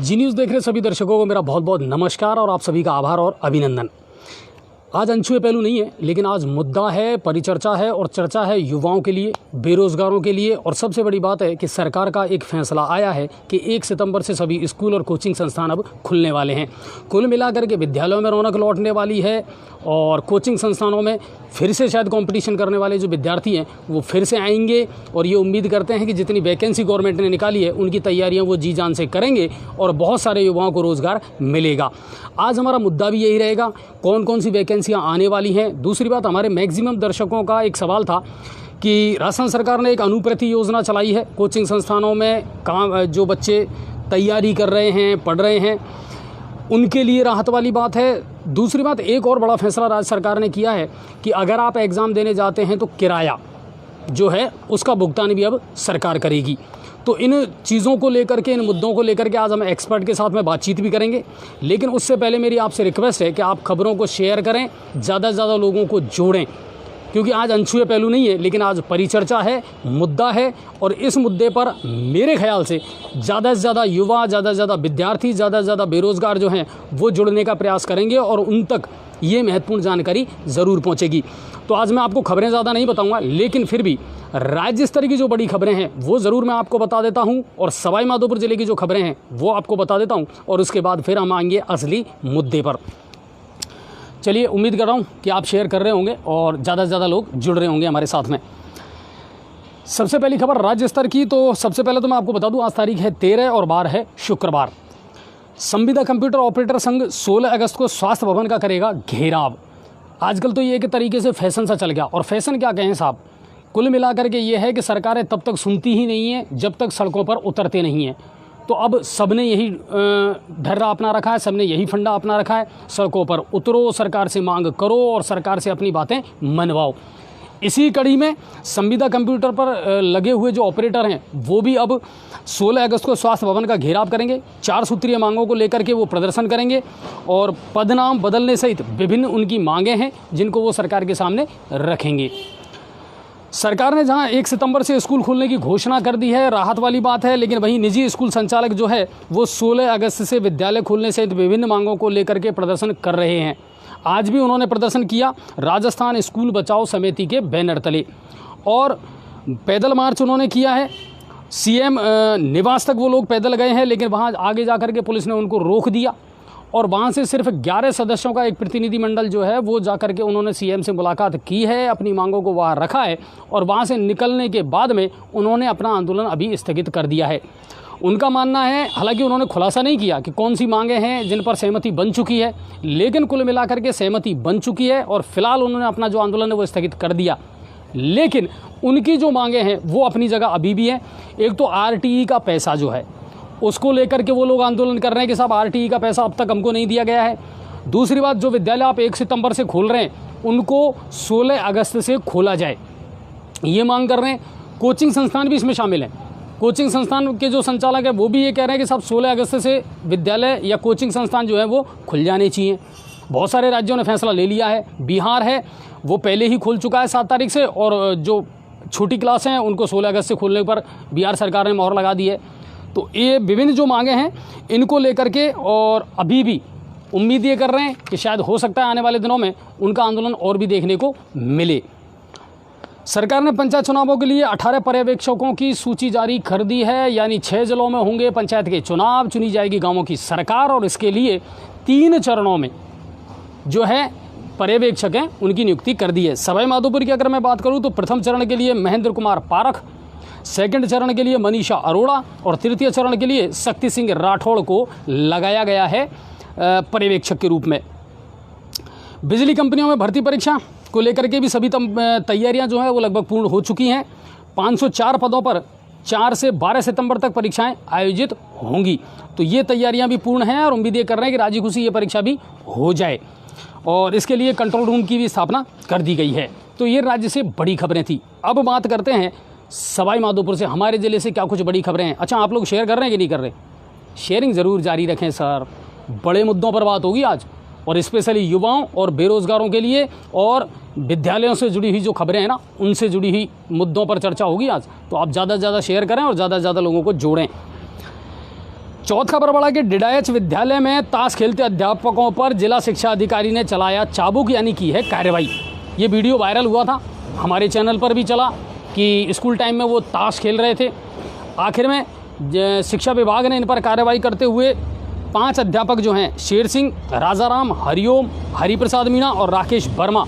जी news देख रहे सभी दर्शकों को मेरा बहुत बहुत नमस्कार और आप सभी का आभार और अभिनंदन। आज अनछुए पहलू नहीं है, लेकिन आज मुद्दा है, परिचर्चा है और चर्चा है युवाओं के लिए, बेरोजगारों के लिए। और सबसे बड़ी बात है कि सरकार का एक फैसला आया है कि 1 सितंबर से सभी स्कूल और कोचिंग संस्थान अब खुलने वाले हैं। कुल मिलाकर के विद्यालयों में रौनक लौटने वाली है और कोचिंग संस्थानों में फिर से शायद कंपटीशन करने वाले जो विद्यार्थी हैं वो फिर से आएंगे। और ये उम्मीद करते हैं कि जितनी वैकेंसी गवर्नमेंट ने निकाली है उनकी तैयारियां वो जी जान से करेंगे और बहुत सारे युवाओं को रोज़गार मिलेगा। आज हमारा मुद्दा भी यही रहेगा, कौन कौन सी वैकेंसियाँ आने वाली हैं। दूसरी बात, हमारे मैक्सिमम दर्शकों का एक सवाल था कि राजस्थान सरकार ने एक अनुप्रति योजना चलाई है कोचिंग संस्थानों में काम जो बच्चे तैयारी कर रहे हैं, पढ़ रहे हैं, उनके लिए राहत वाली बात है। दूसरी बात, एक और बड़ा फैसला राज्य सरकार ने किया है कि अगर आप एग्ज़ाम देने जाते हैं तो किराया जो है उसका भुगतान भी अब सरकार करेगी। तो इन चीज़ों को लेकर के, इन मुद्दों को लेकर के आज हम एक्सपर्ट के साथ में बातचीत भी करेंगे। लेकिन उससे पहले मेरी आपसे रिक्वेस्ट है कि आप खबरों को शेयर करें, ज़्यादा से ज़्यादा लोगों को जोड़ें, क्योंकि आज अनछुए पहलू नहीं है, लेकिन आज परिचर्चा है, मुद्दा है। और इस मुद्दे पर मेरे ख्याल से ज़्यादा युवा, ज़्यादा विद्यार्थी, ज़्यादा बेरोज़गार जो हैं वो जुड़ने का प्रयास करेंगे और उन तक ये महत्वपूर्ण जानकारी ज़रूर पहुँचेगी। तो आज मैं आपको खबरें ज़्यादा नहीं बताऊँगा, लेकिन फिर भी राज्य स्तर की जो बड़ी खबरें हैं वो ज़रूर मैं आपको बता देता हूँ और सवाई माधोपुर ज़िले की जो खबरें हैं वो आपको बता देता हूँ। और उसके बाद फिर हम आएंगे असली मुद्दे पर। चलिए, उम्मीद कर रहा हूँ कि आप शेयर कर रहे होंगे और ज़्यादा से ज़्यादा लोग जुड़ रहे होंगे हमारे साथ में। सबसे पहली खबर राज्य स्तर की, तो सबसे पहले तो मैं आपको बता दूँ आज तारीख है 13 और 12 है शुक्रवार। संविदा कंप्यूटर ऑपरेटर संघ 16 अगस्त को स्वास्थ्य भवन का करेगा घेराव। आजकल तो ये एक तरीके से फैशन सा चल गया, और फैशन क्या कहें साहब, कुल मिलाकर के ये है कि सरकारें तब तक सुनती ही नहीं है जब तक सड़कों पर उतरते नहीं हैं। तो अब सबने यही ढर्रा अपना रखा है, सबने यही फंडा अपना रखा है, सड़कों पर उतरो, सरकार से मांग करो और सरकार से अपनी बातें मनवाओ। इसी कड़ी में संविदा कंप्यूटर पर लगे हुए जो ऑपरेटर हैं वो भी अब 16 अगस्त को स्वास्थ्य भवन का घेराव करेंगे। 4 सूत्रीय मांगों को लेकर के वो प्रदर्शन करेंगे और पदनाम बदलने सहित विभिन्न उनकी मांगें हैं जिनको वो सरकार के सामने रखेंगे। सरकार ने जहां 1 सितंबर से स्कूल खोलने की घोषणा कर दी है, राहत वाली बात है, लेकिन वहीं निजी स्कूल संचालक जो है वो 16 अगस्त से विद्यालय खोलने सहित विभिन्न मांगों को लेकर के प्रदर्शन कर रहे हैं। आज भी उन्होंने प्रदर्शन किया राजस्थान स्कूल बचाओ समिति के बैनर तले, और पैदल मार्च उन्होंने किया है। सीएम निवास तक वो लोग पैदल गए हैं, लेकिन वहाँ आगे जा कर के पुलिस ने उनको रोक दिया और वहाँ से सिर्फ 11 सदस्यों का एक प्रतिनिधिमंडल जो है वो जा कर के उन्होंने सीएम से मुलाकात की है, अपनी मांगों को वहाँ रखा है और वहाँ से निकलने के बाद में उन्होंने अपना आंदोलन अभी स्थगित कर दिया है। उनका मानना है, हालांकि उन्होंने खुलासा नहीं किया कि कौन सी मांगें हैं जिन पर सहमति बन चुकी है, लेकिन कुल मिलाकर के सहमति बन चुकी है और फिलहाल उन्होंने अपना जो आंदोलन है वो स्थगित कर दिया। लेकिन उनकी जो मांगें हैं वो अपनी जगह अभी भी हैं। एक तो आरटीई का पैसा जो है उसको लेकर के वो लोग आंदोलन कर रहे हैं कि साहब आरटीई का पैसा अब तक हमको नहीं दिया गया है। दूसरी बात, जो विद्यालय आप 1 सितंबर से खोल रहे हैं उनको 16 अगस्त से खोला जाए, ये मांग कर रहे हैं। कोचिंग संस्थान भी इसमें शामिल हैं। कोचिंग संस्थान के जो संचालक है वो भी ये कह रहे हैं कि साहब 16 अगस्त से विद्यालय या कोचिंग संस्थान जो है वो खुल जाने चाहिए। बहुत सारे राज्यों ने फैसला ले लिया है। बिहार है वो पहले ही खुल चुका है 7 तारीख से, और जो छोटी क्लास हैं उनको 16 अगस्त से खोलने पर बिहार सरकार ने मोहर लगा दी है। तो ये विभिन्न जो मांगे हैं इनको लेकर के, और अभी भी उम्मीद ये कर रहे हैं कि शायद हो सकता है आने वाले दिनों में उनका आंदोलन और भी देखने को मिले। सरकार ने पंचायत चुनावों के लिए 18 पर्यवेक्षकों की सूची जारी कर दी है, यानी 6 जिलों में होंगे पंचायत के चुनाव, चुनी जाएगी गांवों की सरकार और इसके लिए 3 चरणों में जो है पर्यवेक्षक हैं उनकी नियुक्ति कर दी है। सवाई माधोपुर की अगर मैं बात करूं तो प्रथम चरण के लिए महेंद्र कुमार पारख, सेकंड चरण के लिए मनीषा अरोड़ा और तृतीय चरण के लिए शक्ति सिंह राठौड़ को लगाया गया है पर्यवेक्षक के रूप में। बिजली कंपनियों में भर्ती परीक्षा को लेकर के भी सभी तैयारियां जो है वो लगभग पूर्ण हो चुकी हैं। 504 पदों पर 4 से 12 सितंबर तक परीक्षाएं आयोजित होंगी। तो ये तैयारियां भी पूर्ण हैं और उम्मीद ये कर रहे हैं कि राजी खुशी ये परीक्षा भी हो जाए, और इसके लिए कंट्रोल रूम की भी स्थापना कर दी गई है। तो ये राज्य से बड़ी खबरें थी। अब बात करते हैं सवाई माधोपुर से, हमारे ज़िले से क्या कुछ बड़ी खबरें हैं। अच्छा, आप लोग शेयर कर रहे हैं कि नहीं कर रहे? शेयरिंग ज़रूर जारी रखें सर, बड़े मुद्दों पर बात होगी आज, और स्पेशली युवाओं और बेरोज़गारों के लिए, और विद्यालयों से जुड़ी हुई जो खबरें हैं ना उनसे जुड़ी हुई मुद्दों पर चर्चा होगी आज। तो आप ज़्यादा से ज़्यादा शेयर करें और ज़्यादा से ज़्यादा लोगों को जोड़ें। चौथ खबर बढ़ा के DIDH विद्यालय में ताश खेलते अध्यापकों पर जिला शिक्षा अधिकारी ने चलाया चाबुक यानी की है कार्रवाई। ये वीडियो वायरल हुआ था, हमारे चैनल पर भी चला कि स्कूल टाइम में वो ताश खेल रहे थे। आखिर में शिक्षा विभाग ने इन पर कार्रवाई करते हुए 5 अध्यापक जो हैं शेर सिंह, राजाराम, हरिओम, हरिप्रसाद मीणा और राकेश वर्मा,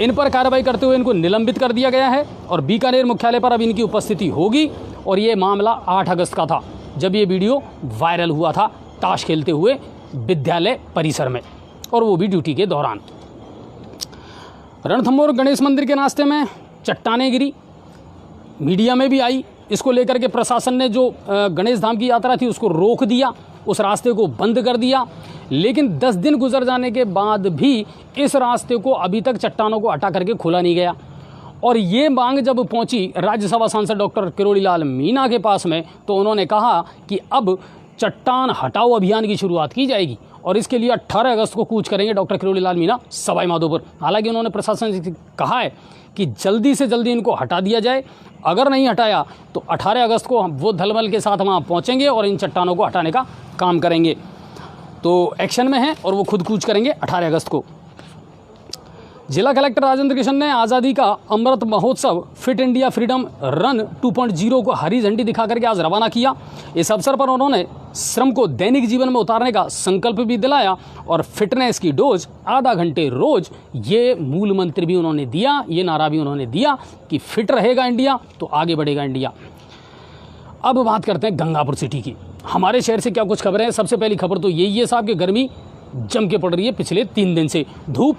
इन पर कार्रवाई करते हुए इनको निलंबित कर दिया गया है और बीकानेर मुख्यालय पर अब इनकी उपस्थिति होगी। और ये मामला 8 अगस्त का था जब ये वीडियो वायरल हुआ था ताश खेलते हुए विद्यालय परिसर में, और वो भी ड्यूटी के दौरान। रणथंभौर गणेश मंदिर के रास्ते में चट्टानें गिरी, मीडिया में भी आई। इसको लेकर के प्रशासन ने जो गणेश धाम की यात्रा थी उसको रोक दिया, उस रास्ते को बंद कर दिया। लेकिन 10 दिन गुजर जाने के बाद भी इस रास्ते को अभी तक चट्टानों को हटा करके खोला नहीं गया। और ये मांग जब पहुंची राज्यसभा सांसद डॉक्टर किरोड़ीलाल मीणा के पास में, तो उन्होंने कहा कि अब चट्टान हटाओ अभियान की शुरुआत की जाएगी और इसके लिए 18 अगस्त को कूच करेंगे डॉक्टर किरोड़ीलाल मीणा सवाई माधोपुर। हालांकि उन्होंने प्रशासन से कहा है कि जल्दी से जल्दी इनको हटा दिया जाए, अगर नहीं हटाया तो 18 अगस्त को वो धलमल के साथ वहाँ पहुँचेंगे और इन चट्टानों को हटाने का काम करेंगे। तो एक्शन में हैं और वो खुद कूच करेंगे 18 अगस्त को। जिला कलेक्टर राजेंद्र किशन ने आज़ादी का Amrit Mahotsav fit India freedom run 2.0 को हरी झंडी दिखा करके आज रवाना किया। इस अवसर पर उन्होंने श्रम को दैनिक जीवन में उतारने का संकल्प भी दिलाया और फिटनेस की डोज आधा घंटे रोज, ये मूल मंत्र भी उन्होंने दिया, ये नारा भी उन्होंने दिया कि फिट रहेगा इंडिया तो आगे बढ़ेगा इंडिया। अब बात करते हैं गंगापुर सिटी की। हमारे शहर से क्या कुछ खबरें हैं। सबसे पहली खबर तो यही है साहब कि गर्मी जम के पड़ रही है पिछले 3 दिन से, धूप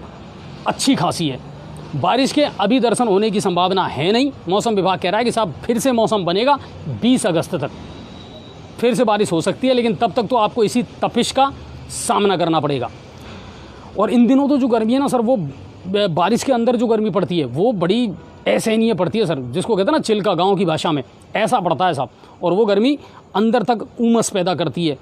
अच्छी खासी है। बारिश के अभी दर्शन होने की संभावना है नहीं। मौसम विभाग कह रहा है कि साहब फिर से मौसम बनेगा 20 अगस्त तक, फिर से बारिश हो सकती है, लेकिन तब तक तो आपको इसी तपिश का सामना करना पड़ेगा। और इन दिनों तो जो गर्मी है ना सर, वो बारिश के अंदर जो गर्मी पड़ती है वो बड़ी असहनीय पड़ती है सर, जिसको कहते हैं ना चिल्का, गाँव की भाषा में ऐसा पड़ता है साहब, और वो गर्मी अंदर तक उमस पैदा करती है।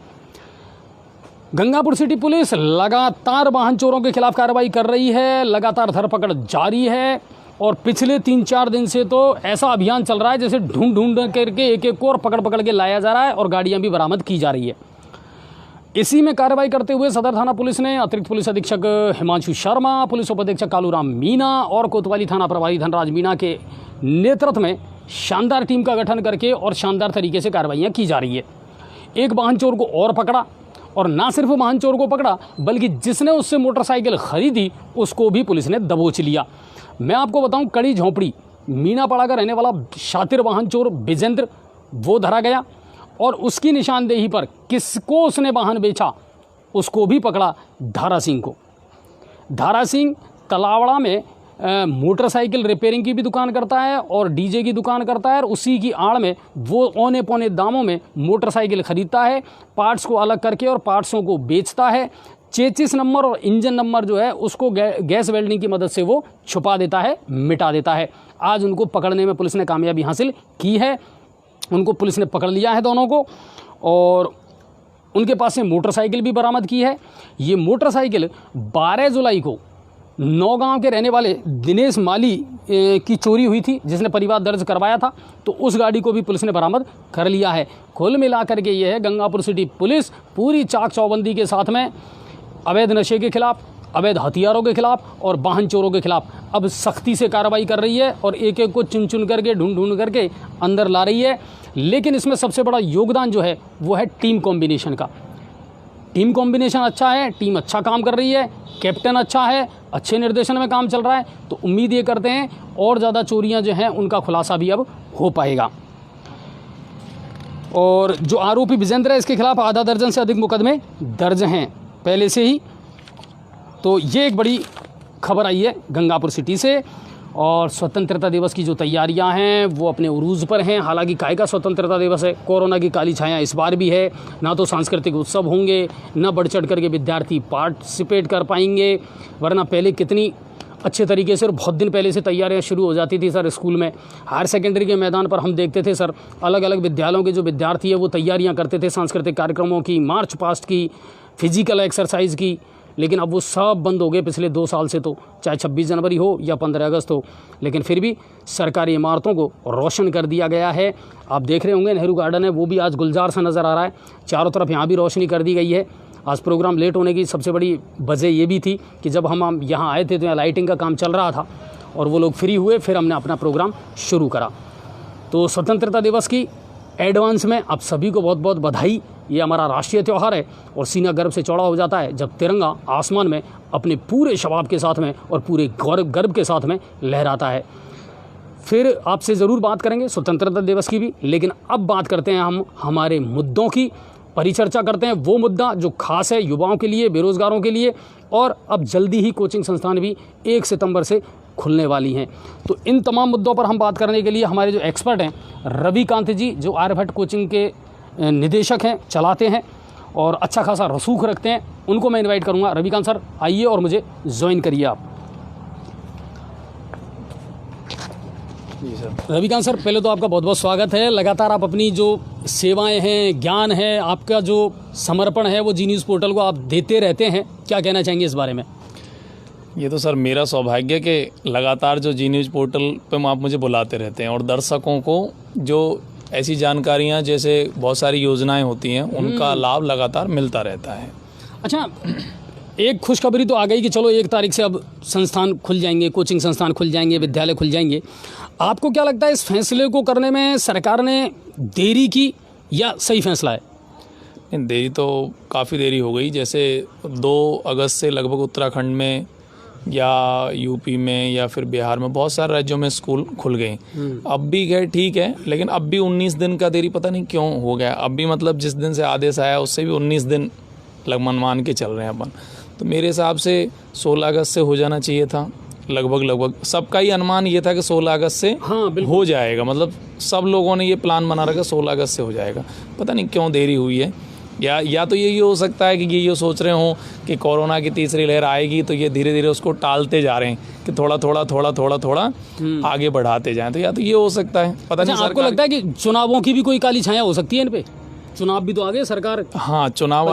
गंगापुर सिटी पुलिस लगातार वाहन चोरों के खिलाफ कार्रवाई कर रही है, लगातार धरपकड़ जारी है और पिछले 3-4 दिन से तो ऐसा अभियान चल रहा है जैसे ढूंढ करके एक को और पकड़ के लाया जा रहा है और गाड़ियां भी बरामद की जा रही है। इसी में कार्रवाई करते हुए सदर थाना पुलिस ने अतिरिक्त पुलिस अधीक्षक हिमांशु शर्मा, पुलिस उप अधीक्षक कालूराम मीणा और कोतवाली थाना प्रभारी धनराज मीणा के नेतृत्व में शानदार टीम का गठन करके और शानदार तरीके से कार्रवाइयाँ की जा रही है। एक वाहन चोर को और पकड़ा, और ना सिर्फ वाहन चोर को पकड़ा बल्कि जिसने उससे मोटरसाइकिल खरीदी उसको भी पुलिस ने दबोच लिया। मैं आपको बताऊं, कड़ी झोंपड़ी मीनापाड़ा का रहने वाला शातिर वाहन चोर विजेंद्र वो धरा गया और उसकी निशानदेही पर किसको उसने वाहन बेचा उसको भी पकड़ा, धारा सिंह को। धारा सिंह तलावड़ा में मोटरसाइकिल रिपेयरिंग की भी दुकान करता है और डीजे की दुकान करता है और उसी की आड़ में वो औने पौने दामों में मोटरसाइकिल खरीदता है, पार्ट्स को अलग करके और पार्ट्सों को बेचता है। चेचिस नंबर और इंजन नंबर जो है उसको गैस वेल्डिंग की मदद से वो छुपा देता है, मिटा देता है। आज उनको पकड़ने में पुलिस ने कामयाबी हासिल की है, उनको पुलिस ने पकड़ लिया है दोनों को, और उनके पास से मोटरसाइकिल भी बरामद की है। ये मोटरसाइकिल 12 जुलाई को नौगांव के रहने वाले दिनेश माली की चोरी हुई थी, जिसने परिवार दर्ज करवाया था, तो उस गाड़ी को भी पुलिस ने बरामद कर लिया है। कुल मिलाकर के ये है गंगापुर सिटी पुलिस पूरी चाक चौबंदी के साथ में अवैध नशे के खिलाफ, अवैध हथियारों के खिलाफ और वाहन चोरों के खिलाफ अब सख्ती से कार्रवाई कर रही है और एक एक को चुन चुन करके ढूंढ करके अंदर ला रही है। लेकिन इसमें सबसे बड़ा योगदान जो है वो है टीम कॉम्बिनेशन का। टीम कॉम्बिनेशन अच्छा है, टीम अच्छा काम कर रही है, कैप्टन अच्छा है, अच्छे निर्देशन में काम चल रहा है, तो उम्मीद ये करते हैं और ज़्यादा चोरियां जो हैं उनका खुलासा भी अब हो पाएगा। और जो आरोपी विजेंद्र है इसके खिलाफ आधा दर्जन से अधिक मुकदमे दर्ज हैं पहले से ही। तो ये एक बड़ी खबर आई है गंगापुर सिटी से। और स्वतंत्रता दिवस की जो तैयारियां हैं वो अपने उरूज पर हैं। हालांकि काय का स्वतंत्रता दिवस है, कोरोना की काली छाया इस बार भी है, ना तो सांस्कृतिक उत्सव होंगे, ना बढ़ चढ़ करके विद्यार्थी पार्टिसिपेट कर पाएंगे, वरना पहले कितनी अच्छे तरीके से और बहुत दिन पहले से तैयारियां शुरू हो जाती थी सर। स्कूल में हायर सेकेंडरी के मैदान पर हम देखते थे सर, अलग अलग विद्यालयों के जो विद्यार्थी है वो तैयारियाँ करते थे सांस्कृतिक कार्यक्रमों की, मार्च पास्ट की, फिजिकल एक्सरसाइज की, लेकिन अब वो सब बंद हो गए पिछले 2 साल से, तो चाहे 26 जनवरी हो या 15 अगस्त हो, लेकिन फिर भी सरकारी इमारतों को रोशन कर दिया गया है। आप देख रहे होंगे नेहरू गार्डन है वो भी आज गुलजार सा नज़र आ रहा है, चारों तरफ यहाँ भी रोशनी कर दी गई है। आज प्रोग्राम लेट होने की सबसे बड़ी वजह ये भी थी कि जब हम यहाँ आए थे तो यहाँ लाइटिंग का काम चल रहा था और वो लोग फ्री हुए, फिर हमने अपना प्रोग्राम शुरू करा। तो स्वतंत्रता दिवस की एडवांस में आप सभी को बहुत बहुत बधाई। ये हमारा राष्ट्रीय त्यौहार है और सीना गर्व से चौड़ा हो जाता है जब तिरंगा आसमान में अपने पूरे शबाब के साथ में और पूरे गर्व के साथ में लहराता है। फिर आपसे ज़रूर बात करेंगे स्वतंत्रता दिवस की भी, लेकिन अब बात करते हैं हम हमारे मुद्दों की, परिचर्चा करते हैं वो मुद्दा जो खास है युवाओं के लिए, बेरोज़गारों के लिए। और अब जल्दी ही कोचिंग संस्थान भी 1 सितंबर से खुलने वाली हैं। तो इन तमाम मुद्दों पर हम बात करने के लिए हमारे जो एक्सपर्ट हैं रविकांत जी, जो आर्यभट्ट कोचिंग के निदेशक हैं, चलाते हैं और अच्छा खासा रसूख रखते हैं, उनको मैं इनवाइट करूंगा। रविकांत सर आइए और मुझे ज्वाइन करिए आप। जी सर। रविकांत सर, पहले तो आपका बहुत बहुत स्वागत है। लगातार आप अपनी जो सेवाएं हैं, ज्ञान है, आपका जो समर्पण है वो जी न्यूज़ पोर्टल को आप देते रहते हैं, क्या कहना चाहेंगे इस बारे में? ये तो सर मेरा सौभाग्य कि लगातार जो जी न्यूज़ पोर्टल पे आप मुझे बुलाते रहते हैं और दर्शकों को जो ऐसी जानकारियां जैसे बहुत सारी योजनाएं होती हैं उनका लाभ लगातार मिलता रहता है। अच्छा, एक खुशखबरी तो आ गई कि चलो 1 तारीख से अब संस्थान खुल जाएंगे, कोचिंग संस्थान खुल जाएंगे, विद्यालय खुल जाएंगे। आपको क्या लगता है इस फैसले को करने में सरकार ने देरी की या सही फैसला है? देरी तो काफ़ी देरी हो गई। जैसे 2 अगस्त से लगभग उत्तराखंड में या यूपी में या फिर बिहार में बहुत सारे राज्यों में स्कूल खुल गए। अब भी गए ठीक है, लेकिन अब भी 19 दिन का देरी पता नहीं क्यों हो गया। अब भी मतलब जिस दिन से आदेश आया उससे भी 19 दिन मान के चल रहे हैं अपन। तो मेरे हिसाब से 16 अगस्त से हो जाना चाहिए था। लगभग सबका ही अनुमान ये था कि 16 अगस्त से हो जाएगा। मतलब सब लोगों ने ये प्लान बना रखा 16 अगस्त से हो जाएगा। पता नहीं क्यों देरी हुई है। या तो यही हो सकता है कि ये सोच रहे हों कि कोरोना की तीसरी लहर आएगी तो ये धीरे धीरे उसको टालते जा रहे हैं कि थोड़ा आगे बढ़ाते जाएं। तो या तो ये हो सकता है, पता नहीं। आपको लगता है कि चुनावों की भी कोई काली छाया हो सकती है इन पे? चुनाव भी तो आ गए सरकार। हाँ, चुनाव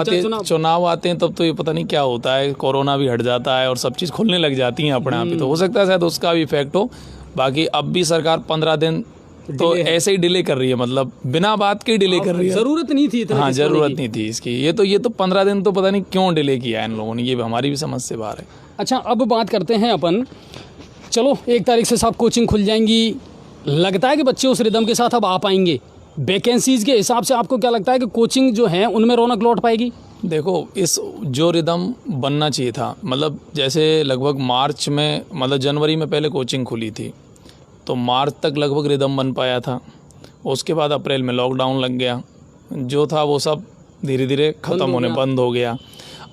आते हैं तब तो ये पता नहीं क्या होता है, कोरोना भी हट जाता है और सब चीज़ खुलने लग जाती हैं अपने आप ही। तो हो सकता है शायद उसका भी इफेक्ट हो। बाकी अब भी सरकार 15 दिन तो ऐसे ही डिले कर रही है, मतलब बिना बात के डिले कर रही है। जरूरत नहीं थी इतना। हाँ, जरूरत नहीं थी इसकी। ये तो 15 दिन तो पता नहीं क्यों डिले किया है इन लोगों ने, ये हमारी भी समझ से बाहर है। अच्छा, अब बात करते हैं अपन, चलो 1 तारीख से सब कोचिंग खुल जाएंगी, लगता है कि बच्चे उस रिदम के साथ अब आ पाएंगे। वैकेंसीज के हिसाब से आपको क्या लगता है कि कोचिंग जो है उनमें रौनक लौट पाएगी? देखो, इस जो रिदम बनना चाहिए था, मतलब जैसे लगभग मार्च में, मतलब जनवरी में पहले कोचिंग खुली थी तो मार्च तक लगभग रिदम बन पाया था। उसके बाद अप्रैल में लॉकडाउन लग गया, जो था वो सब धीरे धीरे ख़त्म होने बंद हो गया।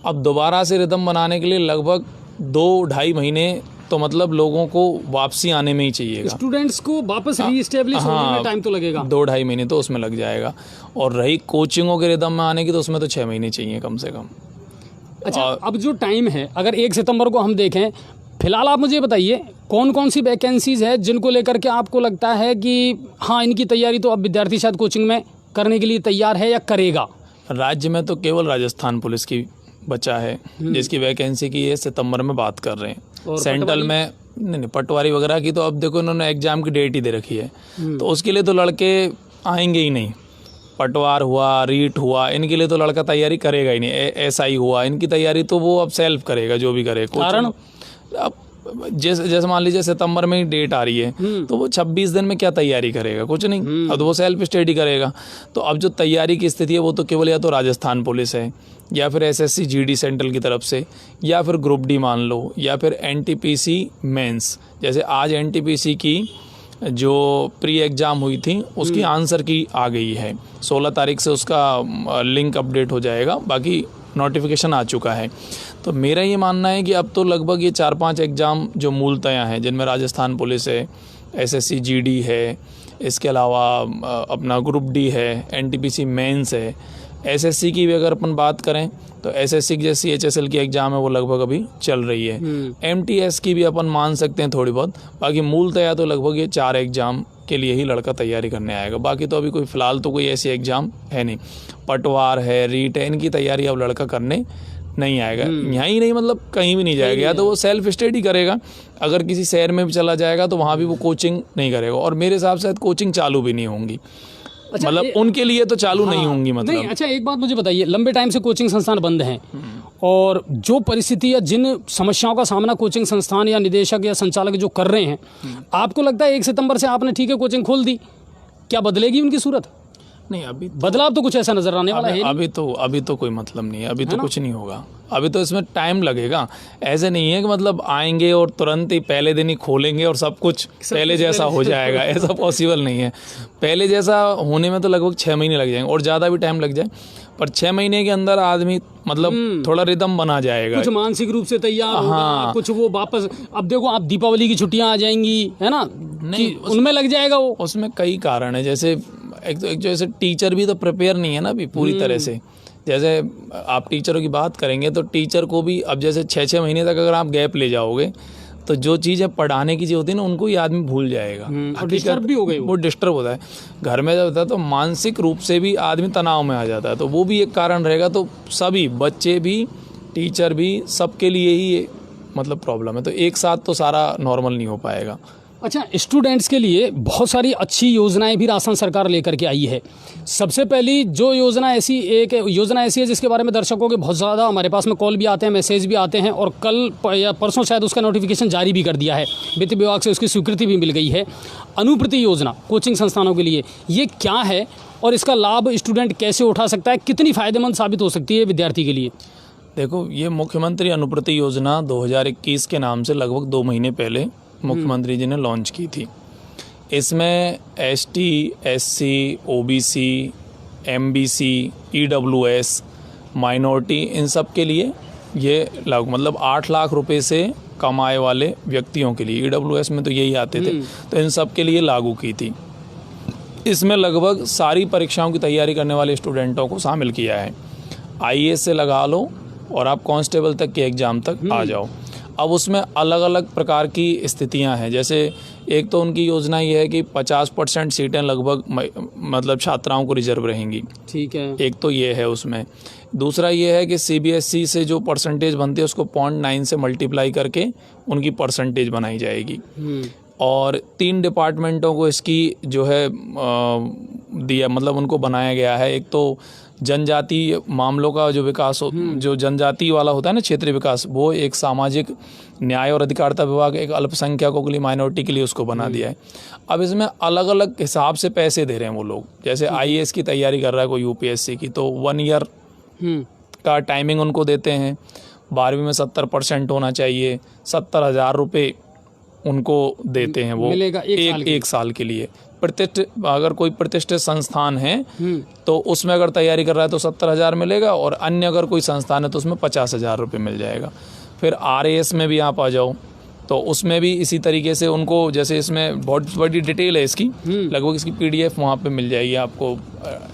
अब दोबारा से रिदम बनाने के लिए लगभग 2-2.5 महीने तो मतलब लोगों को वापसी आने में ही चाहिएगा। स्टूडेंट्स को वापस रीएस्टेब्लिश होने में टाइम तो लगेगा, 2-2.5 महीने तो उसमें लग जाएगा। और रही कोचिंगों के रिदम में आने की तो उसमें तो 6 महीने चाहिए कम से कम। अच्छा, अब जो टाइम है, अगर 1 सितंबर को हम देखें, फिलहाल आप मुझे बताइए कौन कौन सी वैकेंसीज है जिनको लेकर के आपको लगता है कि हाँ इनकी तैयारी तो अब विद्यार्थी शायद कोचिंग में करने के लिए तैयार है या करेगा? राज्य में तो केवल राजस्थान पुलिस की बचा है जिसकी वैकेंसी की ये सितंबर में बात कर रहे हैं। सेंट्रल में नहीं, पटवारी वगैरह की तो अब देखो इन्होंने एग्जाम की डेट ही दे रखी है, तो उसके लिए तो लड़के आएंगे ही नहीं। पटवार हुआ, रीट हुआ, इनके लिए तो लड़का तैयारी करेगा ही नहीं। एसआई हुआ, इनकी तैयारी तो वो अब सेल्फ करेगा, जो भी करे। कारण अब जैसे मान लीजिए सितंबर में ही डेट आ रही है तो वो 26 दिन में क्या तैयारी करेगा? कुछ नहीं। अब तो वो सेल्फ स्टडी करेगा। तो अब जो तैयारी की स्थिति है वो तो केवल या तो राजस्थान पुलिस है या फिर एसएससी जीडी सेंट्रल की तरफ से, या फिर ग्रुप डी मान लो, या फिर एनटीपीसी मेंस। जैसे आज एनटीपीसी की जो प्री एग्ज़ाम हुई थी उसकी आंसर की आ गई है। 16 तारीख से उसका लिंक अपडेट हो जाएगा, बाकी नोटिफिकेशन आ चुका है। तो मेरा ये मानना है कि अब तो लगभग ये 4-5 एग्ज़ाम जो मूलतया हैं, जिनमें राजस्थान पुलिस है, एसएससी जीडी है, इसके अलावा अपना ग्रुप डी है, एनटीपीसी मेंस है, एसएससी की भी अगर अपन बात करें तो एसएससी की जैसी एचएसएल की एग्ज़ाम है वो लगभग अभी चल रही है। एमटीएस की भी अपन मान सकते हैं थोड़ी बहुत। बाकी मूलतया तो लगभग ये 4 एग्ज़ाम के लिए ही लड़का तैयारी करने आएगा। बाकी तो अभी कोई फ़िलहाल तो कोई ऐसी एग्ज़ाम है नहीं। पटवार है, रीट है, इनकी तैयारी अब लड़का करने नहीं आएगा। यहाँ ही नहीं, मतलब कहीं भी नहीं जाएगा। या तो वो सेल्फ स्टडी करेगा, अगर किसी शहर में भी चला जाएगा तो वहाँ भी वो कोचिंग नहीं करेगा, और मेरे हिसाब से कोचिंग चालू भी नहीं होंगी। अच्छा, मतलब उनके लिए तो चालू नहीं होंगी मतलब। नहीं, अच्छा एक बात मुझे बताइए, लंबे टाइम से कोचिंग संस्थान बंद हैं और जो परिस्थिति या जिन समस्याओं का सामना कोचिंग संस्थान या निदेशक या संचालक जो कर रहे हैं, आपको लगता है 1 सितंबर से आपने ठीक है कोचिंग खोल दी, क्या बदलेगी उनकी सूरत? नहीं, अभी बदलाव तो कुछ ऐसा नजर आने वाला है नहीं। अभी तो कोई मतलब नहीं है, अभी तो कुछ नहीं होगा, अभी तो इसमें टाइम लगेगा। ऐसे नहीं है कि मतलब आएंगे और तुरंत ही पहले दिन ही खोलेंगे और सब कुछ पहले जैसा हो जाएगा, ऐसा पॉसिबल नहीं है। पहले जैसा होने में तो लगभग 6 महीने लग जाएंगे, और ज़्यादा भी टाइम लग जाए, पर 6 महीने के अंदर आदमी मतलब थोड़ा रिदम बना जाएगा, कुछ मानसिक रूप से तैयार होगा, कुछ वो वापस। अब देखो आप दीपावली की छुट्टियां आ जाएंगी, है ना, नहीं उनमें लग जाएगा वो। उसमें कई कारण है, जैसे एक जैसे टीचर भी तो प्रिपेयर नहीं है ना अभी पूरी तरह से। जैसे आप टीचरों की बात करेंगे तो टीचर को भी अब जैसे 6-6 महीने तक अगर आप गैप ले जाओगे तो जो चीज़ें पढ़ाने की चीज़ होती है ना उनको ही आदमी भूल जाएगा, और डिस्टर्ब भी हो गए, वो डिस्टर्ब होता है। घर में जब होता है तो मानसिक रूप से भी आदमी तनाव में आ जाता है, तो वो भी एक कारण रहेगा। तो सभी बच्चे भी, टीचर भी, सबके लिए ही ये मतलब प्रॉब्लम है। तो एक साथ तो सारा नॉर्मल नहीं हो पाएगा। अच्छा, स्टूडेंट्स के लिए बहुत सारी अच्छी योजनाएं भी राजस्थान सरकार लेकर के आई है। सबसे पहली जो योजना ऐसी है जिसके बारे में दर्शकों के बहुत ज़्यादा हमारे पास में कॉल भी आते हैं, मैसेज भी आते हैं, और कल या परसों शायद उसका नोटिफिकेशन जारी भी कर दिया है, वित्त विभाग से उसकी स्वीकृति भी मिल गई है। अनुप्रति योजना कोचिंग संस्थानों के लिए, ये क्या है और इसका लाभ स्टूडेंट कैसे उठा सकता है, कितनी फ़ायदेमंद साबित हो सकती है विद्यार्थी के लिए? देखो, ये मुख्यमंत्री अनुप्रति योजना 2021 के नाम से लगभग 2 महीने पहले मुख्यमंत्री जी ने लॉन्च की थी। इसमें ST, SC, OBC, MBC, EWS, minority, इन सब के लिए ये लागू, मतलब 8 लाख रुपए से कमाए वाले व्यक्तियों के लिए, EWS में तो यही आते थे, तो इन सब के लिए लागू की थी। इसमें लगभग सारी परीक्षाओं की तैयारी करने वाले स्टूडेंटों को शामिल किया है। IAS से लगा लो और आप कांस्टेबल तक के एग्ज़ाम तक आ जाओ। अब उसमें अलग अलग प्रकार की स्थितियां हैं। जैसे एक तो उनकी योजना ये है कि 50% सीटें लगभग मतलब छात्राओं को रिजर्व रहेंगी, ठीक है, एक तो ये है उसमें। दूसरा ये है कि CBSE से जो परसेंटेज बनती है उसको 0.9 से मल्टीप्लाई करके उनकी परसेंटेज बनाई जाएगी। और 3 डिपार्टमेंटों को इसकी जो है दिया, मतलब उनको बनाया गया है। एक तो जनजातीय मामलों का जो विकास जो जनजाति वाला होता है ना, क्षेत्रीय विकास, वो एक सामाजिक न्याय और अधिकारिता विभाग एक अल्पसंख्यकों के लिए, माइनॉरिटी के लिए उसको बना दिया है। अब इसमें अलग अलग हिसाब से पैसे दे रहे हैं वो लोग। जैसे IAS की तैयारी कर रहा है कोई UPSC की, तो 1 ईयर का टाइमिंग उनको देते हैं। 12वीं में 70% होना चाहिए, 70,000 रुपये उनको देते हैं वो एक साल के लिए। प्रतिष्ठित, अगर कोई प्रतिष्ठित संस्थान है तो उसमें अगर तैयारी कर रहा है तो 70,000 मिलेगा, और अन्य अगर कोई संस्थान है तो उसमें 50,000 रुपये मिल जाएगा। फिर RAS में भी आप आ जाओ तो उसमें भी इसी तरीके से उनको, जैसे इसमें बहुत बड़ी डिटेल है इसकी, लगभग इसकी PDF वहाँ पे मिल जाएगी आपको,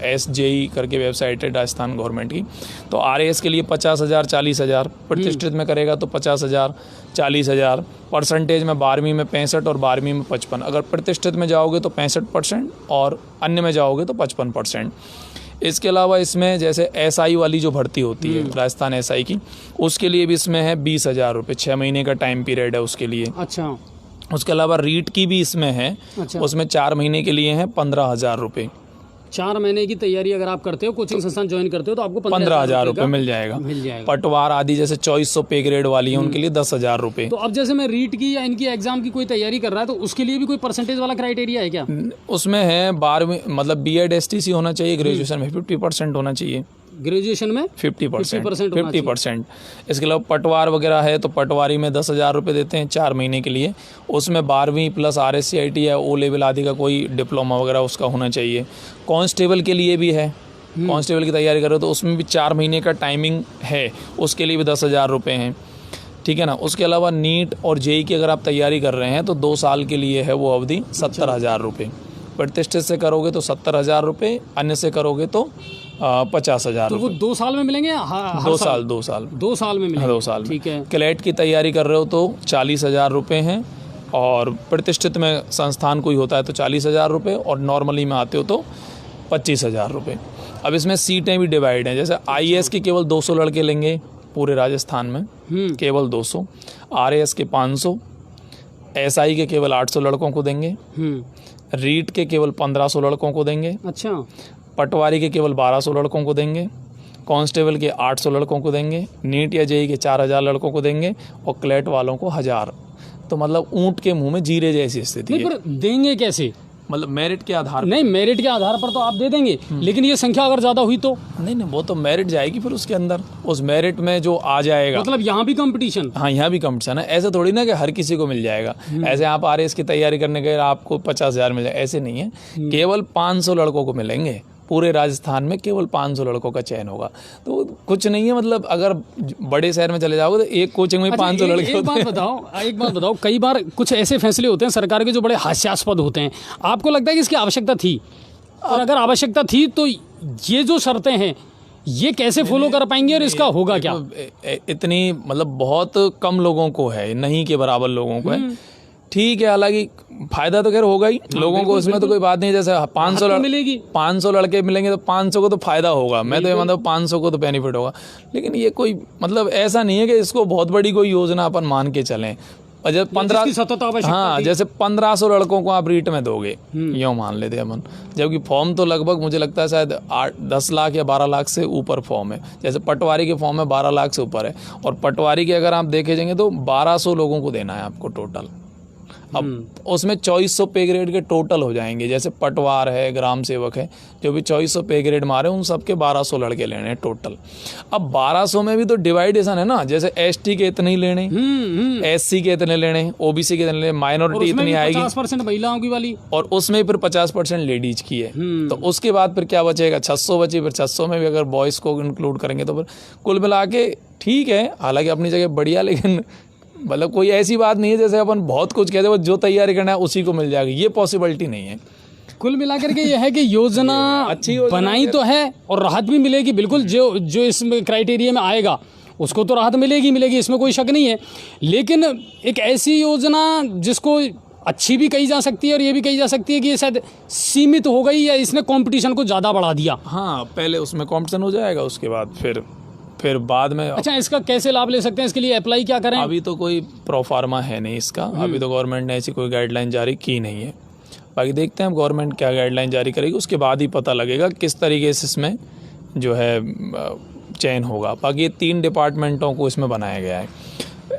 SJE करके वेबसाइट है राजस्थान गवर्नमेंट की। तो RAS के लिए 50,000, 40,000, प्रतिष्ठित में करेगा तो 50,000, 40,000, परसेंटेज में 12वीं में 65 और 12वीं में 55। अगर प्रतिष्ठित में जाओगे तो 65% और अन्य में जाओगे तो 55%। इसके अलावा इसमें जैसे SI वाली जो भर्ती होती है राजस्थान SI की, उसके लिए भी इसमें है 20,000 रुपये, 6 महीने का टाइम पीरियड है उसके लिए। अच्छा। उसके अलावा रीट की भी इसमें है। अच्छा। उसमें 4 महीने के लिए है 15,000 रुपये। 4 महीने की तैयारी अगर आप करते हो, कोचिंग संस्थान ज्वाइन करते हो, तो आपको 15,000 रुपये मिल जाएगा। पटवार आदि जैसे 2400 पे ग्रेड वाली है उनके लिए 10,000 रुपये। तो अब जैसे मैं रीट की या इनकी एग्जाम की कोई तैयारी कर रहा है तो उसके लिए भी कोई परसेंटेज वाला क्राइटेरिया है क्या? उसमें है 12वीं, मतलब BEd STC होना चाहिए, ग्रेजुएशन में 50% होना चाहिए, ग्रेजुएशन में 50%। इसके अलावा पटवार वगैरह है तो पटवारी में 10,000 रुपये देते हैं 4 महीने के लिए। उसमें 12वीं प्लस RSCIT या O लेवल आदि का कोई डिप्लोमा वगैरह उसका होना चाहिए। कांस्टेबल के लिए भी है, कांस्टेबल की तैयारी कर रहे हो तो उसमें भी 4 महीने का टाइमिंग है, उसके लिए भी 10,000 रुपये हैं, ठीक है ना। उसके अलावा नीट और JEE की अगर आप तैयारी कर रहे हैं तो 2 साल के लिए है वो अवधि, 70,000 रुपये। प्रतिष्ठित से करोगे तो 70,000 रुपये, अन्य से करोगे तो 50,000। तो वो 2 साल में मिलेंगे या 2 साल? 2 साल में मिलेंगे। 2 साल में, ठीक है। क्लेट की तैयारी कर रहे हो तो 40,000 रुपये हैं, और प्रतिष्ठित में संस्थान कोई होता है तो 40,000 रुपये, और नॉर्मली में आते हो तो 25,000 रुपये। अब इसमें सीटें भी डिवाइड हैं। जैसे IAS की केवल 200 लड़के लेंगे, पूरे राजस्थान में केवल 200, RAS के 500, SI के केवल 800 लड़कों को देंगे, रीट के केवल 1500 लड़कों को देंगे, अच्छा, पटवारी के केवल 1200 लड़कों को देंगे, कांस्टेबल के 800 लड़कों को देंगे, नीट या जेई के 4000 लड़कों को देंगे और क्लैट वालों को 1000। तो मतलब ऊंट के मुंह में जीरे जैसी स्थिति है। पर देंगे कैसे? मतलब मेरिट के आधार पर? नहीं, मेरिट के आधार पर तो आप दे देंगे, लेकिन ये संख्या अगर ज्यादा हुई तो? नहीं, वो तो मेरिट जाएगी फिर उसके अंदर, उस मेरिट में जो आ जाएगा। मतलब यहाँ भी कंपटीशन? हाँ, यहाँ भी कंपटीशन है। ऐसा थोड़ी ना कि हर किसी को मिल जाएगा। ऐसे आप RAS की तैयारी करने गए आपको 50,000 मिल जाए, ऐसे नहीं है। केवल 500 लड़कों को मिलेंगे, पूरे राजस्थान में केवल 500 लड़कों का चयन होगा। तो कुछ नहीं है, मतलब अगर बड़े शहर में चले जाओगे तो एक कोचिंग में 500 लड़के होते हैं। एक बात बताओ, कई बार कुछ ऐसे फैसले होते हैं सरकार के जो बड़े हास्यास्पद होते हैं, आपको लगता है कि इसकी आवश्यकता थी? और अगर आवश्यकता थी तो ये जो शर्तें हैं ये कैसे फॉलो कर पाएंगे और इसका होगा क्या? इतनी मतलब बहुत कम लोगों को है, नहीं के बराबर लोगों को है। ठीक है, हालांकि फायदा तो खैर होगा ही लोगों को, इसमें तो कोई बात नहीं है। जैसे 500 लड़के मिलेंगे तो 500 को तो फायदा होगा। मैं तो ये मतलब 500 को तो बेनिफिट होगा, लेकिन ये कोई मतलब ऐसा नहीं है कि इसको बहुत बड़ी कोई योजना अपन मान के चलें। और जैसे 1500 लड़कों को आप रीट में दोगे, यूँ मान लेते अपन, जबकि फॉर्म तो लगभग मुझे लगता है शायद 10 लाख या 12 लाख से ऊपर फॉर्म है। जैसे पटवारी के फॉर्म में 12 लाख से ऊपर है, और पटवारी के अगर आप देखे जाएंगे तो 1200 लोगों को देना है आपको टोटल। अब उसमें 2400 पे ग्रेड के टोटल हो जाएंगे। जैसे पटवार है, ग्राम सेवक है, जो भी 2400 पे ग्रेड मारे उन सबके 1200 लड़के लेने हैं टोटल। अब 1200 में भी तो डिवाइडेशन है ना, जैसे ST के इतने ही लेने, SC के इतने लेने, OBC के इतने लेने, माइनॉरिटी इतनी आएगी, 50% महिलाओं की वाली, और उसमें फिर 50% लेडीज की है। तो उसके बाद फिर क्या बचेगा? 600 बची। फिर 600 में भी अगर बॉयज़ को इंक्लूड करेंगे तो फिर कुल मिला के ठीक है, हालांकि अपनी जगह बढ़िया, लेकिन मतलब कोई ऐसी बात नहीं है जैसे अपन बहुत कुछ कहते हैं जो तैयारी करना है उसी को मिल जाएगी, ये पॉसिबिलिटी नहीं है। कुल मिलाकर के ये है कि योजना अच्छी बनाई तो है और राहत भी मिलेगी, बिल्कुल जो इस क्राइटेरिया में आएगा उसको तो राहत मिलेगी, इसमें कोई शक नहीं है। लेकिन एक ऐसी योजना जिसको अच्छी भी कही जा सकती है और ये भी कही जा सकती है कि ये शायद सीमित हो गई या इसने कंपटीशन को ज़्यादा बढ़ा दिया। हाँ, पहले उसमें कंपटीशन हो जाएगा, उसके बाद फिर बाद में। अच्छा, इसका कैसे लाभ ले सकते हैं? इसके लिए अप्लाई क्या करें? अभी तो कोई प्रोफार्मा है नहीं इसका, अभी तो गवर्नमेंट ने ऐसी कोई गाइडलाइन जारी की नहीं है। बाकी देखते हैं गवर्नमेंट क्या गाइडलाइन जारी करेगी, उसके बाद ही पता लगेगा किस तरीके से इसमें जो है चयन होगा। बाकी ये 3 डिपार्टमेंटों को इसमें बनाया गया है।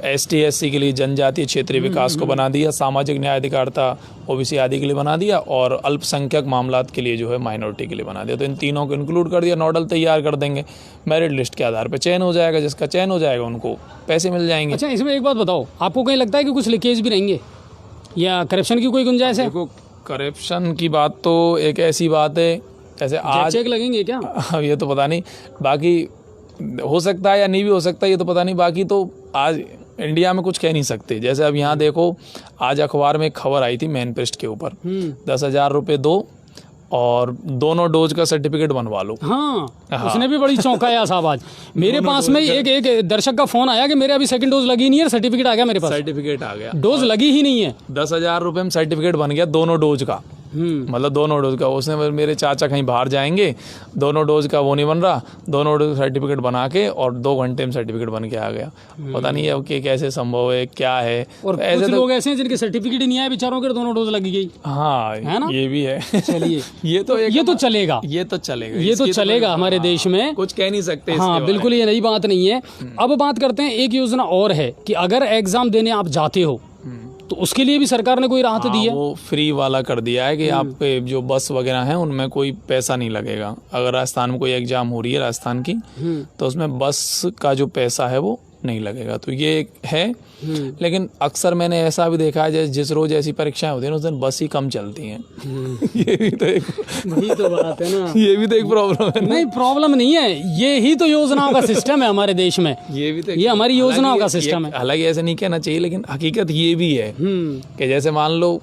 ST SC के लिए जनजातीय क्षेत्रीय विकास को बना दिया, सामाजिक न्याय अधिकारिता OBC आदि के लिए बना दिया, और अल्पसंख्यक मामलात के लिए जो है माइनॉरिटी के लिए बना दिया। तो इन तीनों को इंक्लूड कर दिया, नोडल तैयार कर देंगे, मेरिट लिस्ट के आधार पर चयन हो जाएगा, जिसका चयन हो जाएगा उनको पैसे मिल जाएंगे। अच्छा, इसमें एक बात बताओ, आपको कहीं लगता है कि कुछ लीकेज भी रहेंगे या करप्शन की कोई गुंजाइश है? देखो, करप्शन की बात तो एक ऐसी बात है, जैसे आज चेक लगेंगे क्या? अब ये तो पता नहीं, बाकी हो सकता है या नहीं भी हो सकता है, ये तो पता नहीं। बाकी तो आज इंडिया में कुछ कह नहीं सकते। जैसे अब यहाँ देखो, आज अखबार में एक खबर आई थी मेन पृष्ठ के ऊपर, 10,000 रुपये दो और दोनों डोज का सर्टिफिकेट बनवा लो। हाँ, उसने भी बड़ी चौंकाया साहब। आज मेरे पास में एक दर्शक का फोन आया कि मेरे अभी सेकंड डोज लगी नहीं है, सर्टिफिकेट आ गया मेरे पास। सर्टिफिकेट आ गया, डोज लगी ही नहीं है। 10,000 रुपये में सर्टिफिकेट बन गया दोनों डोज का। मतलब दोनों डोज का। उसने, मेरे चाचा कहीं बाहर जाएंगे, दोनों डोज का वो नहीं बन रहा, दोनों डोज सर्टिफिकेट बना के और 2 घंटे में सर्टिफिकेट बन के आ गया। पता नहीं है कि कैसे संभव है, क्या है। और ऐसे कुछ लोग ऐसे हैं जिनके सर्टिफिकेट ही नहीं आए बेचारों के, दोनों डोज लगी गई। हाँ, है ना, ये भी है। चलिए, ये तो चलेगा, ये तो चलेगा हमारे देश में, कुछ कह नहीं सकते। हाँ, बिल्कुल ये नई बात नहीं है। अब बात करते हैं, एक योजना और है कि अगर एग्जाम देने आप जाते हो तो उसके लिए भी सरकार ने कोई राहत दी है। वो फ्री वाला कर दिया है कि आप पे जो बस वगैरह हैं उनमें कोई पैसा नहीं लगेगा। अगर राजस्थान में कोई एग्जाम हो रही है राजस्थान की, तो उसमें बस का जो पैसा है वो नहीं लगेगा। तो ये है, लेकिन अक्सर मैंने ऐसा भी देखा है, जिस रोज ऐसी परीक्षाएं होती हैं उस दिन बस ही कम चलती हैं। ये भी तो वही बात है ना, ये भी तो एक प्रॉब्लम है। नहीं, प्रॉब्लम नहीं है, ये ही तो योजनाओं का सिस्टम है हमारे देश में। ये हमारी योजनाओं का सिस्टम है। हालांकि ऐसे नहीं कहना चाहिए, लेकिन हकीकत ये भी है कि जैसे मान लो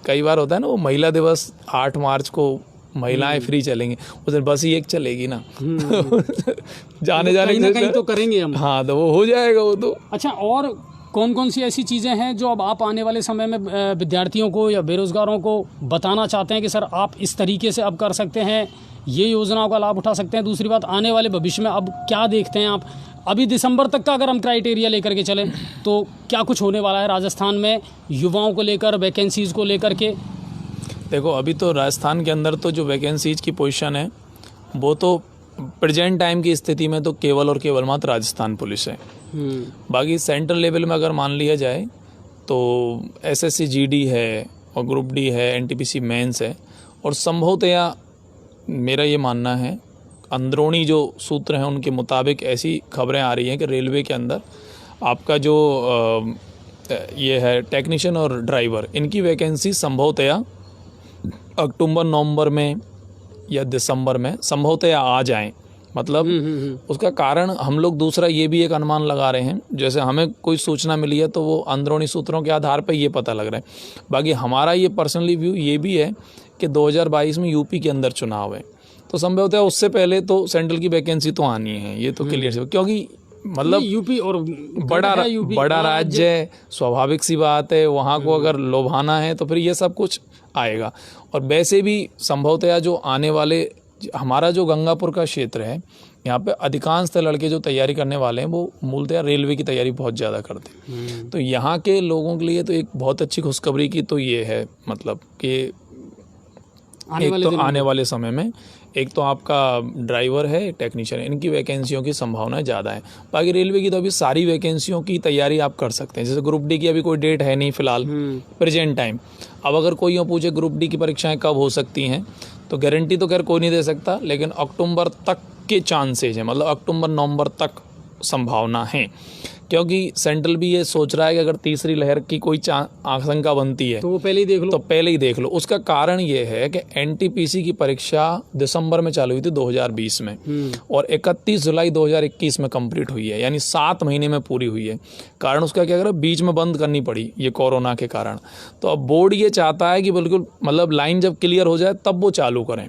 कई बार होता है ना, वो महिला दिवस 8 मार्च को महिलाएं फ्री चलेंगी, उस दिन बस ही एक चलेगी ना। जाने कहीं तो करेंगे हम। हाँ, तो वो हो जाएगा वो तो। अच्छा, और कौन कौन सी ऐसी चीज़ें हैं जो अब आप आने वाले समय में विद्यार्थियों को या बेरोजगारों को बताना चाहते हैं कि सर आप इस तरीके से अब कर सकते हैं, ये योजनाओं का लाभ उठा सकते हैं? दूसरी बात, आने वाले भविष्य में अब क्या देखते हैं आप? अभी दिसंबर तक का अगर हम क्राइटेरिया लेकर के चलें तो क्या कुछ होने वाला है राजस्थान में युवाओं को लेकर, वैकेंसीज़ को लेकर के? देखो, अभी तो राजस्थान के अंदर तो जो वैकेंसीज की पोजीशन है वो तो प्रेजेंट टाइम की स्थिति में तो केवल और केवल मात्र राजस्थान पुलिस है। बाकी सेंट्रल लेवल में अगर मान लिया जाए तो एसएससी जीडी है और ग्रुप डी है, एनटीपीसी मेंस है, और संभवतया मेरा ये मानना है, अंदरूनी जो सूत्र हैं उनके मुताबिक ऐसी खबरें आ रही हैं कि रेलवे के अंदर आपका जो ये है टेक्नीशियन और ड्राइवर, इनकी वैकेंसी संभवतया अक्टूबर नवंबर में या दिसंबर में संभवतया आ जाएं। मतलब उसका कारण हम लोग दूसरा ये भी एक अनुमान लगा रहे हैं, जैसे हमें कोई सूचना मिली है तो वो अंदरूनी सूत्रों के आधार पर ये पता लग रहा है। बाकी हमारा ये पर्सनली व्यू ये भी है कि 2022 में यूपी के अंदर चुनाव है, तो संभवतः उससे पहले तो सेंट्रल की वैकेंसी तो आनी है, ये तो क्लियर है, क्योंकि मतलब यूपी और बड़ा राज्य है, स्वाभाविक सी बात है, वहाँ को अगर लोभाना है तो फिर ये सब कुछ आएगा। और वैसे भी संभवतया जो आने वाले हमारा जो गंगापुर का क्षेत्र है, यहाँ पे अधिकांशतः लड़के जो तैयारी करने वाले हैं वो मूलतः रेलवे की तैयारी बहुत ज़्यादा करते हैं। तो यहाँ के लोगों के लिए तो एक बहुत अच्छी खुशखबरी की तो ये है, मतलब कि आने वाले समय में एक तो आपका ड्राइवर है, टेक्नीशियन है, इनकी वैकेंसियों की संभावना ज़्यादा है। बाकी रेलवे की तो अभी सारी वैकेंसियों की तैयारी आप कर सकते हैं। जैसे ग्रुप डी की अभी कोई डेट है नहीं फिलहाल प्रेजेंट टाइम। अब अगर कोई यूँ पूछे ग्रुप डी की परीक्षाएं कब हो सकती हैं, तो गारंटी तो खैर कोई नहीं दे सकता, लेकिन अक्टूबर तक के चांसेज हैं, मतलब अक्टूबर नवंबर तक संभावना है, क्योंकि सेंट्रल भी ये सोच रहा है कि अगर तीसरी लहर की कोई आशंका बनती है तो वो पहले ही देख लो। उसका कारण ये है कि एनटीपीसी की परीक्षा दिसंबर में चालू हुई थी 2020 में और 31 जुलाई 2021 में कंप्लीट हुई है, यानी 7 महीने में पूरी हुई है। कारण उसका क्या करें, बीच में बंद करनी पड़ी ये कोरोना के कारण। तो अब बोर्ड ये चाहता है कि बिल्कुल मतलब लाइन जब क्लियर हो जाए तब वो चालू करें।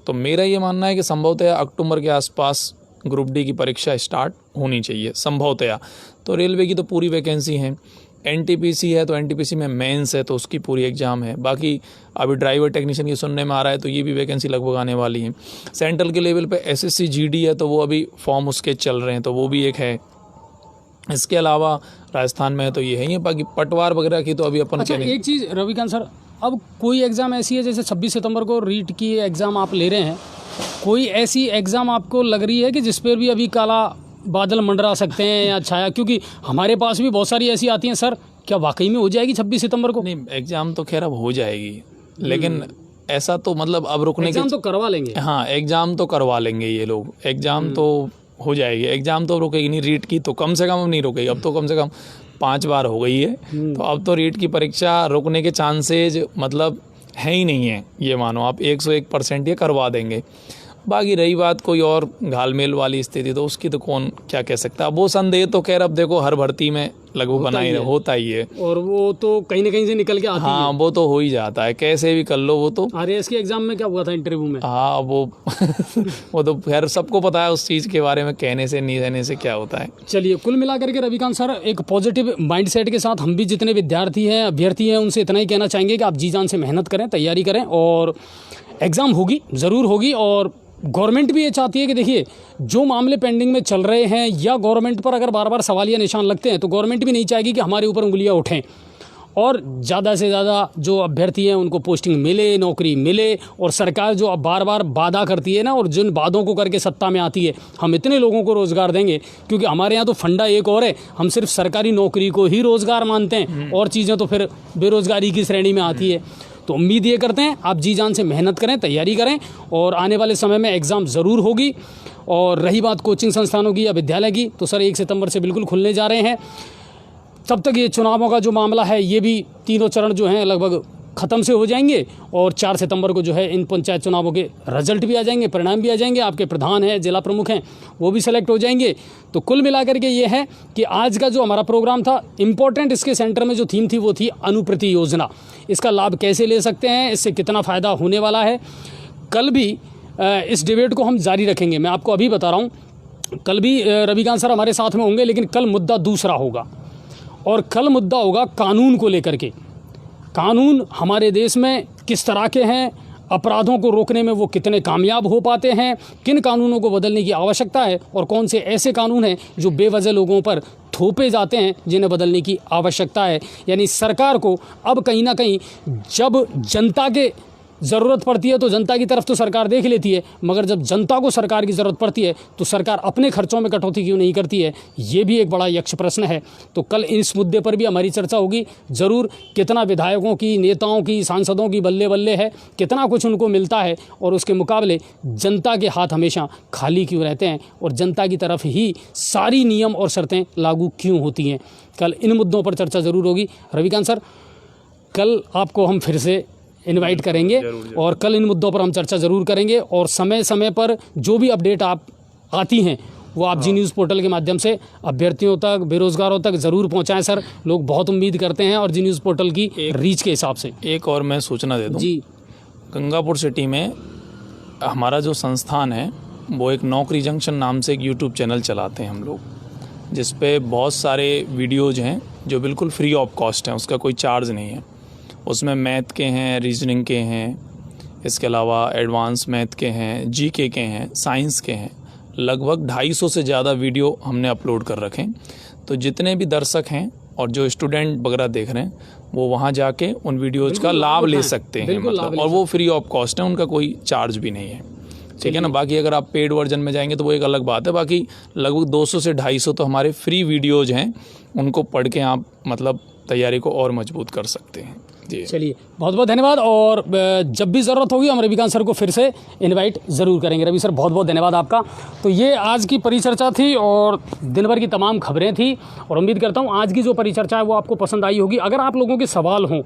तो मेरा ये मानना है कि संभवतः अक्टूबर के आसपास ग्रुप डी की परीक्षा स्टार्ट होनी चाहिए संभवतया। तो रेलवे की तो पूरी वैकेंसी है, एनटीपीसी है तो एनटीपीसी में मेंस है तो उसकी पूरी एग्जाम है। बाकी अभी ड्राइवर टेक्नीशियन की सुनने में आ रहा है तो ये भी वैकेंसी लगभग आने वाली है। सेंट्रल के लेवल पे एसएससी जीडी है तो वो अभी फॉर्म उसके चल रहे हैं, तो वो भी एक है। इसके अलावा राजस्थान में है तो ये है ही। बाकी पटवार वगैरह की तो अभी अपन एक चीज़ रविकांत सर, अब कोई एग्ज़ाम ऐसी है जैसे 26 सितंबर को रीट की एग्ज़ाम आप ले रहे हैं, कोई ऐसी एग्ज़ाम आपको लग रही है कि जिस पर भी अभी काला बादल मंडरा सकते हैं या छाया? क्योंकि हमारे पास भी बहुत सारी ऐसी आती हैं सर, क्या वाकई में हो जाएगी 26 सितंबर को? नहीं, एग्ज़ाम तो खैर अब हो जाएगी, लेकिन ऐसा तो मतलब अब रुकने एग्ज़ाम तो करवा लेंगे। हाँ, एग्ज़ाम तो करवा लेंगे ये लोग, एग्ज़ाम तो हो जाएगी, एग्ज़ाम तो रुकेगी नहीं। रीट की तो कम से कम नहीं रुकेगी, अब तो कम से कम 5 बार हो गई है, तो अब तो रीट की परीक्षा रुकने के चांसेज मतलब है ही नहीं है, ये मानो आप 101% ये करवा देंगे। बाकी रही बात कोई और घालमेल वाली स्थिति, तो उसकी तो कौन क्या कह सकता है। वो संदेह तो खैर अब देखो हर भर्ती में लगभग होता ही है, और वो तो कहीं ना कहीं से निकल के आती है। हाँ, वो तो हो ही जाता है, कैसे भी कर लो। वो तो आरएएस के एग्जाम में क्या हुआ था इंटरव्यू में, हाँ वो तो खैर सबको पता है उस चीज़ के बारे में, कहने से नहीं रहने से क्या होता है। चलिए, कुल मिलाकर के रविकांत सर एक पॉजिटिव माइंडसेट के साथ हम भी जितने विद्यार्थी हैं, अभ्यर्थी हैं, उनसे इतना ही कहना चाहेंगे कि आप जी जान से मेहनत करें, तैयारी करें, और एग्ज़ाम होगी, ज़रूर होगी। और गवर्नमेंट भी ये चाहती है कि देखिए जो मामले पेंडिंग में चल रहे हैं या गवर्नमेंट पर अगर बार बार सवालिया निशान लगते हैं तो गवर्नमेंट भी नहीं चाहेगी कि हमारे ऊपर उंगलियां उठें, और ज़्यादा से ज़्यादा जो अभ्यर्थी हैं उनको पोस्टिंग मिले, नौकरी मिले। और सरकार जो अब बार बार वादा करती है ना, और जिन वादों को करके सत्ता में आती है, हम इतने लोगों को रोज़गार देंगे, क्योंकि हमारे यहाँ तो फंडा एक और है, हम सिर्फ सरकारी नौकरी को ही रोज़गार मानते हैं, और चीज़ें तो फिर बेरोज़गारी की श्रेणी में आती है। तो उम्मीद ये करते हैं आप जी जान से मेहनत करें, तैयारी करें, और आने वाले समय में एग्ज़ाम ज़रूर होगी। और रही बात कोचिंग संस्थानों की या विद्यालय की, तो सर 1 सितंबर से बिल्कुल खुलने जा रहे हैं। तब तक ये चुनावों का जो मामला है, ये भी तीनों चरण जो हैं लगभग ख़त्म से हो जाएंगे, और 4 सितंबर को जो है इन पंचायत चुनावों के रिजल्ट भी आ जाएंगे, परिणाम भी आ जाएंगे, आपके प्रधान हैं, जिला प्रमुख हैं, वो भी सेलेक्ट हो जाएंगे। तो कुल मिलाकर के ये है कि आज का जो हमारा प्रोग्राम था इम्पोर्टेंट, इसके सेंटर में जो थीम थी वो थी अनुप्रति योजना। इसका लाभ कैसे ले सकते हैं, इससे कितना फ़ायदा होने वाला है। कल भी इस डिबेट को हम जारी रखेंगे। मैं आपको अभी बता रहा हूँ, कल भी रविकांत सर हमारे साथ में होंगे, लेकिन कल मुद्दा दूसरा होगा, और कल मुद्दा होगा कानून को लेकर के। कानून हमारे देश में किस तरह के हैं, अपराधों को रोकने में वो कितने कामयाब हो पाते हैं, किन कानूनों को बदलने की आवश्यकता है और कौन से ऐसे कानून हैं जो बेवजह लोगों पर थोपे जाते हैं जिन्हें बदलने की आवश्यकता है। यानी सरकार को अब कहीं ना कहीं जब जनता के ज़रूरत पड़ती है तो जनता की तरफ तो सरकार देख लेती है, मगर जब जनता को सरकार की ज़रूरत पड़ती है तो सरकार अपने खर्चों में कटौती क्यों नहीं करती है, ये भी एक बड़ा यक्ष प्रश्न है। तो कल इस मुद्दे पर भी हमारी चर्चा होगी ज़रूर। कितना विधायकों की, नेताओं की, सांसदों की बल्ले बल्ले है, कितना कुछ उनको मिलता है और उसके मुकाबले जनता के हाथ हमेशा खाली क्यों रहते हैं और जनता की तरफ ही सारी नियम और शर्तें लागू क्यों होती हैं। कल इन मुद्दों पर चर्चा ज़रूर होगी। रविकांत सर, कल आपको हम फिर से इनवाइट करेंगे और कल इन मुद्दों पर हम चर्चा ज़रूर करेंगे और समय समय पर जो भी अपडेट आप आती हैं वो आप जी न्यूज़ पोर्टल के माध्यम से अभ्यर्थियों तक, बेरोज़गारों तक ज़रूर पहुंचाएं सर। लोग बहुत उम्मीद करते हैं और जी न्यूज़ पोर्टल की रीच के हिसाब से। एक और मैं सूचना दे दूं जी, गंगापुर सिटी में हमारा जो संस्थान है वो एक नौकरी जंक्शन नाम से एक यूट्यूब चैनल चलाते हैं हम लोग, जिस पे बहुत सारे वीडियोज़ हैं जो बिल्कुल फ्री ऑफ कॉस्ट हैं, उसका कोई चार्ज नहीं है। उसमें मैथ के हैं, रीजनिंग के हैं, इसके अलावा एडवांस मैथ के हैं, जीके के हैं, साइंस के हैं। लगभग 250 से ज़्यादा वीडियो हमने अपलोड कर रखे हैं। तो जितने भी दर्शक हैं और जो स्टूडेंट वगैरह देख रहे हैं वो वहाँ जाके उन वीडियोज़ का लाभ ले सकते हैं, मतलब, और वो फ्री ऑफ कॉस्ट है, उनका कोई चार्ज भी नहीं है, ठीक है ना। बाकी अगर आप पेड वर्जन में जाएंगे तो वो एक अलग बात है। बाकी लगभग 200 से 250 तो हमारे फ्री वीडियोज़ हैं, उनको पढ़ के आप मतलब तैयारी को और मजबूत कर सकते हैं। जी चलिए, बहुत बहुत धन्यवाद। और जब भी ज़रूरत होगी हम रविकांत सर को फिर से इनवाइट ज़रूर करेंगे। रवि सर, बहुत बहुत धन्यवाद आपका। तो ये आज की परिचर्चा थी और दिन भर की तमाम खबरें थी और उम्मीद करता हूँ आज की जो परिचर्चा है वो आपको पसंद आई होगी। अगर आप लोगों के सवाल हों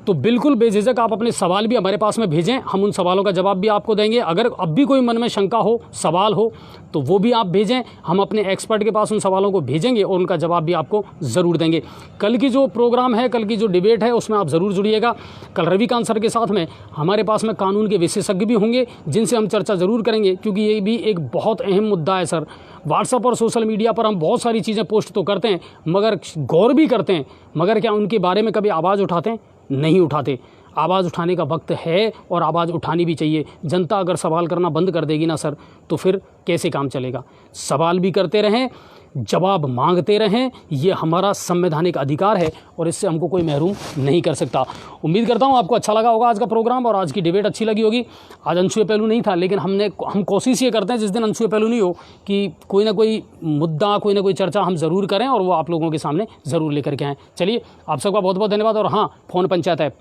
तो बिल्कुल बेझिझक आप अपने सवाल भी हमारे पास में भेजें, हम उन सवालों का जवाब भी आपको देंगे। अगर अब भी कोई मन में शंका हो, सवाल हो, तो वो भी आप भेजें, हम अपने एक्सपर्ट के पास उन सवालों को भेजेंगे और उनका जवाब भी आपको ज़रूर देंगे। कल की जो प्रोग्राम है, कल की जो डिबेट है, उसमें आप ज़रूर जुड़िएगा। कल रविकांत सर के साथ में हमारे पास में कानून के विशेषज्ञ भी होंगे जिनसे हम चर्चा ज़रूर करेंगे, क्योंकि ये भी एक बहुत अहम मुद्दा है सर। व्हाट्सएप और सोशल मीडिया पर हम बहुत सारी चीज़ें पोस्ट तो करते हैं, मगर गौर भी करते हैं, मगर क्या उनके बारे में कभी आवाज़ उठाते हैं? नहीं उठाते। आवाज़ उठाने का वक्त है और आवाज़ उठानी भी चाहिए। जनता अगर सवाल करना बंद कर देगी ना सर, तो फिर कैसे काम चलेगा। सवाल भी करते रहें, जवाब मांगते रहें, ये हमारा संवैधानिक अधिकार है और इससे हमको कोई महरूम नहीं कर सकता। उम्मीद करता हूँ आपको अच्छा लगा होगा आज का प्रोग्राम और आज की डिबेट अच्छी लगी होगी। आज अनछुए पहलू नहीं था, लेकिन हम कोशिश ये करते हैं जिस दिन अनछुए पहलू नहीं हो कि कोई ना कोई मुद्दा, कोई ना कोई चर्चा हम ज़रूर करें और वो आप लोगों के सामने ज़रूर लेकर के आएँ। चलिए, आप सबका बहुत बहुत धन्यवाद। और हाँ, फ़ोन पंचायत ऐप,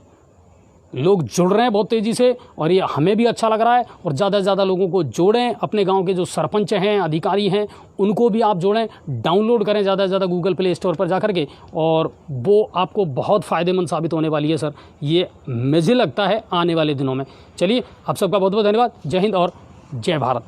लोग जुड़ रहे हैं बहुत तेज़ी से और ये हमें भी अच्छा लग रहा है। और ज़्यादा से ज़्यादा लोगों को जोड़ें, अपने गांव के जो सरपंच हैं, अधिकारी हैं, उनको भी आप जोड़ें, डाउनलोड करें ज़्यादा से ज़्यादा गूगल प्ले स्टोर पर जा कर के, और वो आपको बहुत फ़ायदेमंद साबित होने वाली है सर, ये मुझे लगता है आने वाले दिनों में। चलिए, आप सबका बहुत बहुत धन्यवाद। जय हिंद और जय भारत।